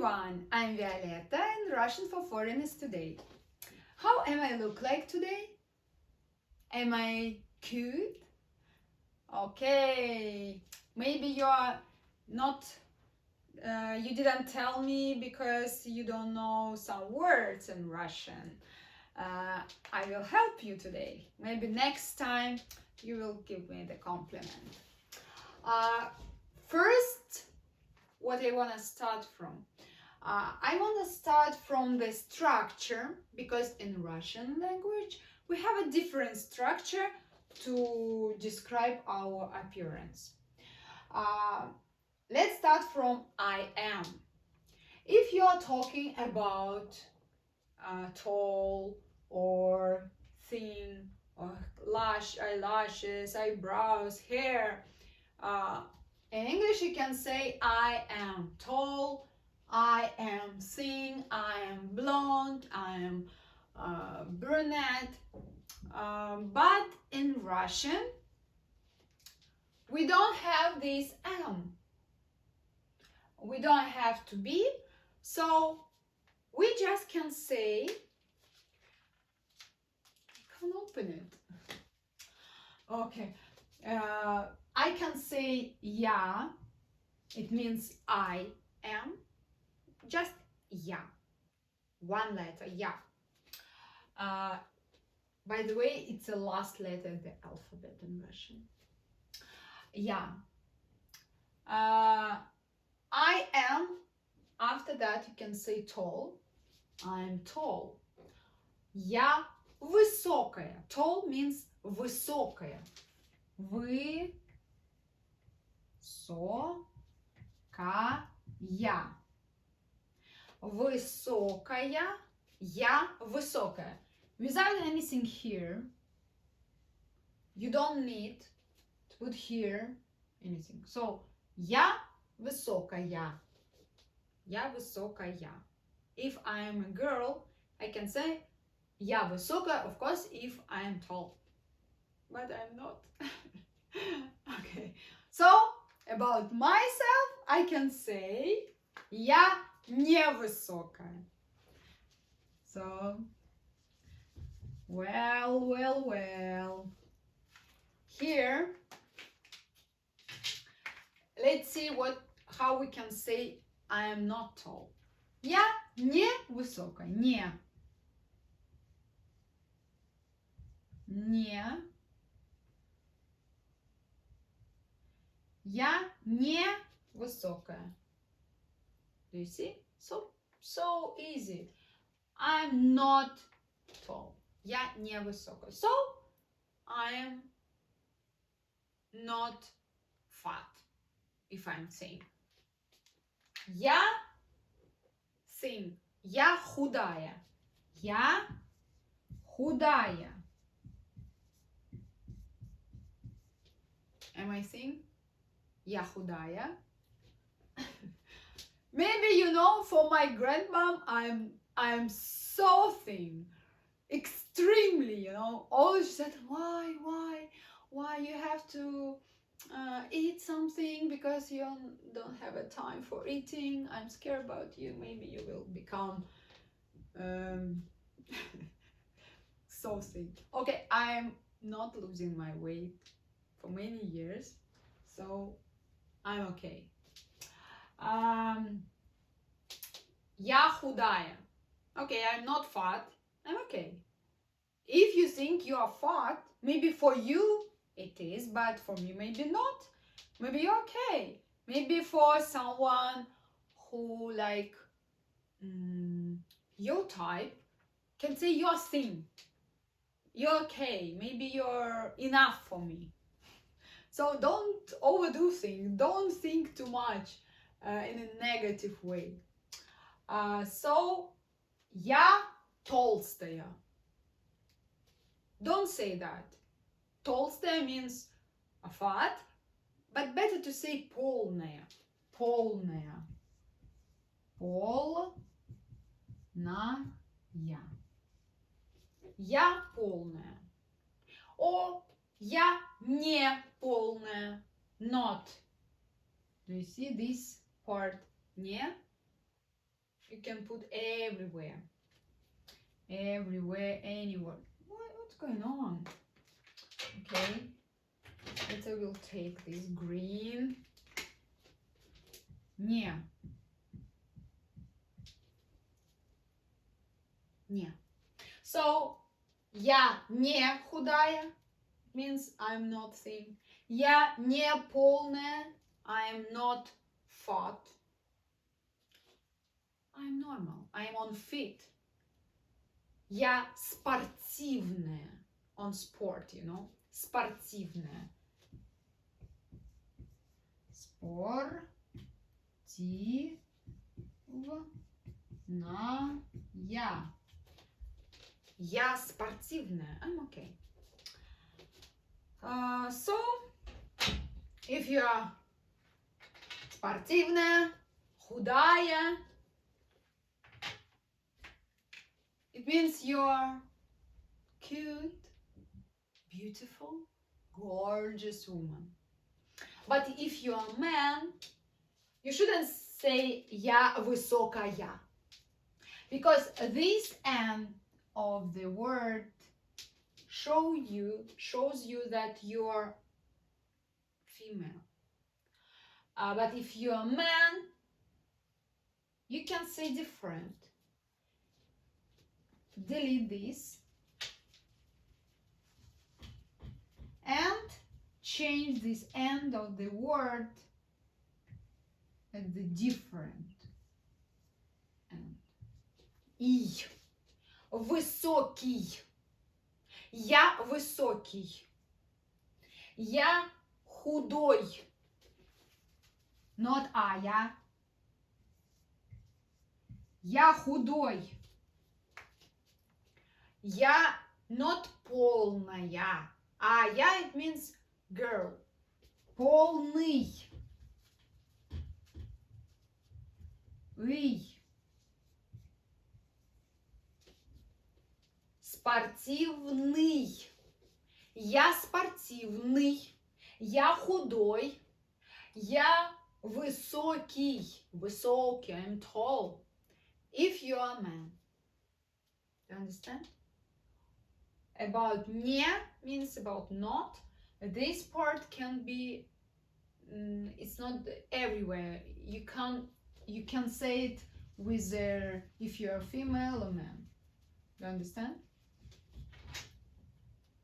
everyone, I'm Violetta and Russian for Foreigners today. How am I look like today? Am I cute? Okay, maybe you are not, you didn't tell me because you don't know some words in Russian. I will help you today. Maybe next time you will give me the compliment. First, what I want to start from. I want to start from the structure because in Russian language we have a different structure to describe our appearance. Let's start from I am. If you are talking about tall or thin or eyelashes, eyebrows, hair, in English you can say I am tall, I am thin, I am blonde, I am brunette. But in Russian, we don't have this am. We don't have to be. So we just can say, I can't open it. Okay. I can say ya. It means I am. Just ya. One letter, ya. By the way, it's the last letter of the alphabet in Russian. Ya. I am. After that, you can say tall. I'm tall. Я высокая. Tall means высокая. Высокая. Высокая. Я высокая. Without anything here, you don't need to put here anything. So, я высокая. Я высокая. If I am a girl, I can say я высокая, of course, if I am tall. But I'm not. Okay. So, about myself, I can say я невысокая. So, well. Here, let's see how we can say I am not tall. Я не высокая. Не. Я не высокая. Do you see? So easy. I'm not tall. Я не высокая. So, I am not fat, if I'm saying. Я thin. Я худая. Я худая. Am I thin? Я худая. Maybe you know, for my grandmom, I'm so thin, extremely. You know, always said, why you have to eat something because you don't have a time for eating. I'm scared about you. Maybe you will become so thin. Okay, I'm not losing my weight for many years, so I'm okay. Я худая. Okay, I'm not fat. I'm okay. If you think you are fat, maybe for you it is, but for me maybe not. Maybe you're okay. Maybe for someone who like your type can say you're thin. You're okay. Maybe you're enough for me. So don't overdo things. Don't think too much in a negative way. So, я толстая. Don't say that. Толстая means fat, but better to say полная. Полная. Полная. Я полная. Or я не полная. Not. Do you see this part? Не. You can put everywhere. Everywhere, anywhere. What's going on? Okay. Let's I will take this green. Не. Не. So, я не худая means I'm not thin. Я не полная, I'm not fat. I'm normal, I'm on fit. Я спортивная, on sport, you know, спортивная. Спортивная. Я спортивная. I'm okay. So, if you are спортивная, худая, it means you're cute, beautiful, gorgeous woman. But if you're a man, you shouldn't say я высокая, because this end of the word shows you that you're female. But if you're a man, you can say different. Delete this and change this end of the word at the different end. И. Высокий. Я высокий. Я худой. Not а, я. Я худой. Я not полная. А я it means girl. Полный. Ый. Спортивный. Я спортивный. Я худой. Я высокий. Высокий. I'm tall. If you are a man. You understand? About не means about not. This part can be, it's not everywhere. You can say it with if you're a female or man. You understand?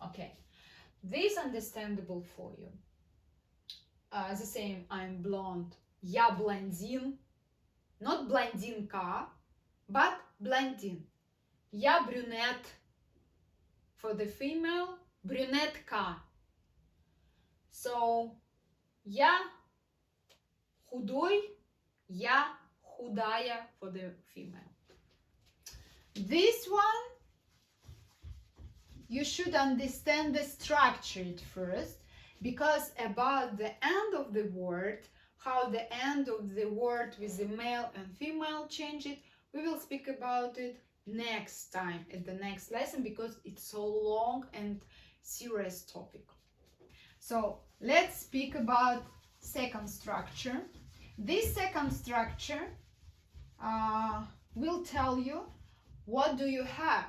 Okay. This understandable for you. The same, I'm blonde. Я блондин. Not блондинка, but блондин. Я брюнет. For the female, брюнетка. So, я худой, я худая for the female. This one, you should understand the structure at first, because about the end of the word, how the end of the word with the male and female change it, we will speak about it next time at the next lesson, because it's so long and serious topic. So let's speak about second structure. This second structure will tell you what do you have.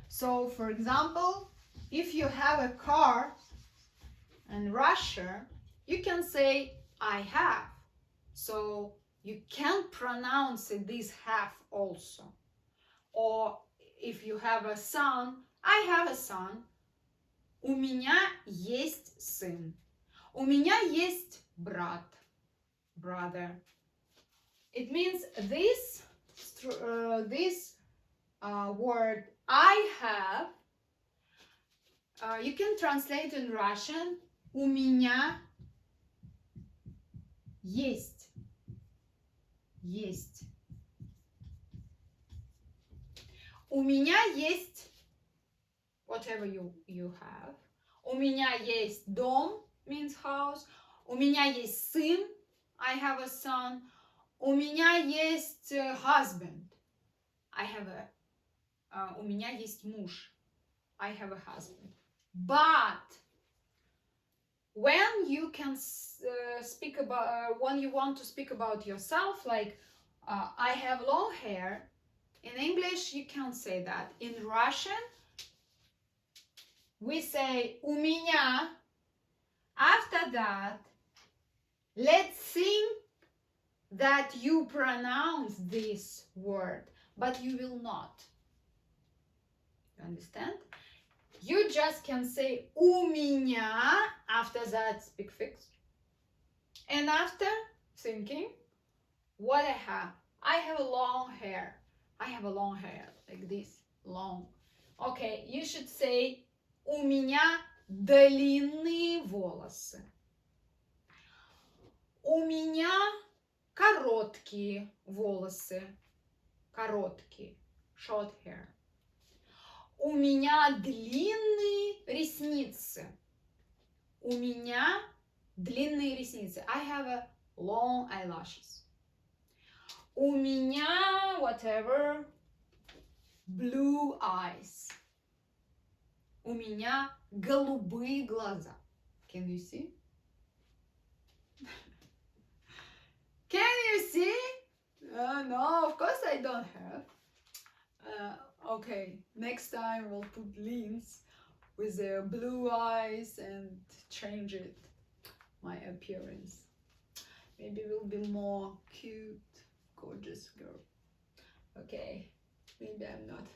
So for example, if you have a car in Russia, you can say I have. So you can pronounce it, this have also. Or if you have a son, I have a son. У меня есть сын. У меня есть брат. Brother. It means this word I have, you can translate in Russian. У меня есть. Есть. У меня есть whatever you have. У меня есть дом means house. У меня есть сын. I have a son. У меня есть husband. I have у меня есть муж. I have a husband. But when you can speak about when you want to speak about yourself, like I have long hair. In English, you can't say that. In Russian, we say у меня. After that, let's think that you pronounce this word, but you will not. You understand? You just can say у меня, after that speak fixed. And after thinking, what I have a long hair. I have a long hair, like this, long. Okay, you should say у меня длинные волосы. У меня короткие волосы. Короткие. Short hair. У меня длинные ресницы. У меня длинные ресницы. I have a long eyelashes. У меня, whatever, blue eyes. У меня голубые глаза. Can you see? Can you see? No, of course I don't have. Okay, next time we'll put links with their blue eyes and change it, my appearance. Maybe we'll be more cute, gorgeous girl. Okay, maybe I'm not.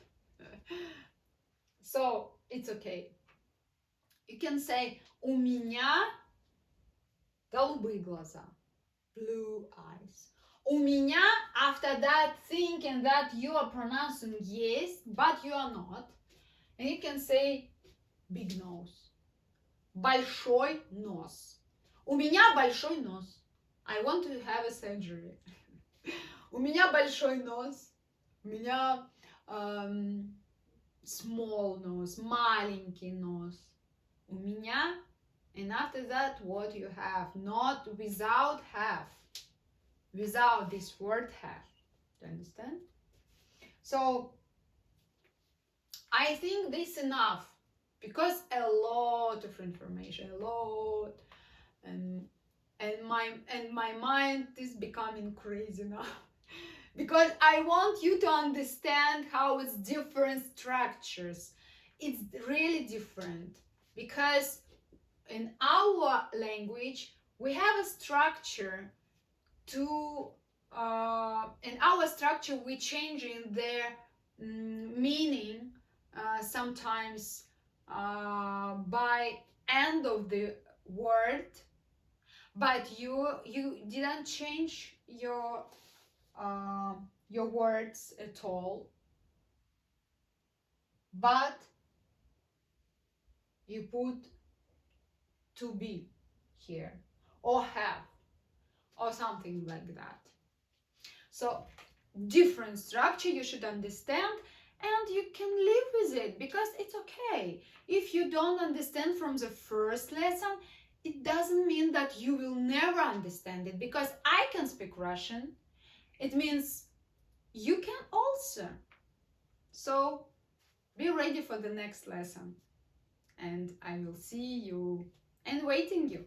So it's okay. You can say у меня голубые глаза, blue eyes. У меня, after that, thinking that you are pronouncing yes, but you are not. And you can say big nose. Большой нос. У меня большой нос. I want to have a surgery. У меня большой нос. У меня small nose, маленький нос. У меня, and after that, what you have, not without have. Without this word have. Do you understand? So I think this enough, because a lot of information, a lot, and my mind is becoming crazy now. Because I want you to understand how it's different structures. It's really different, because in our language we have a structure to in our structure we change in their meaning sometimes by end of the word, but you didn't change your words at all, but you put to be here, or have, or something like that. So different structure you should understand, and you can live with it, because it's okay. If you don't understand from the first lesson, it doesn't mean that you will never understand it, because I can speak Russian. It means you can also. So be ready for the next lesson, and I will see you and waiting you.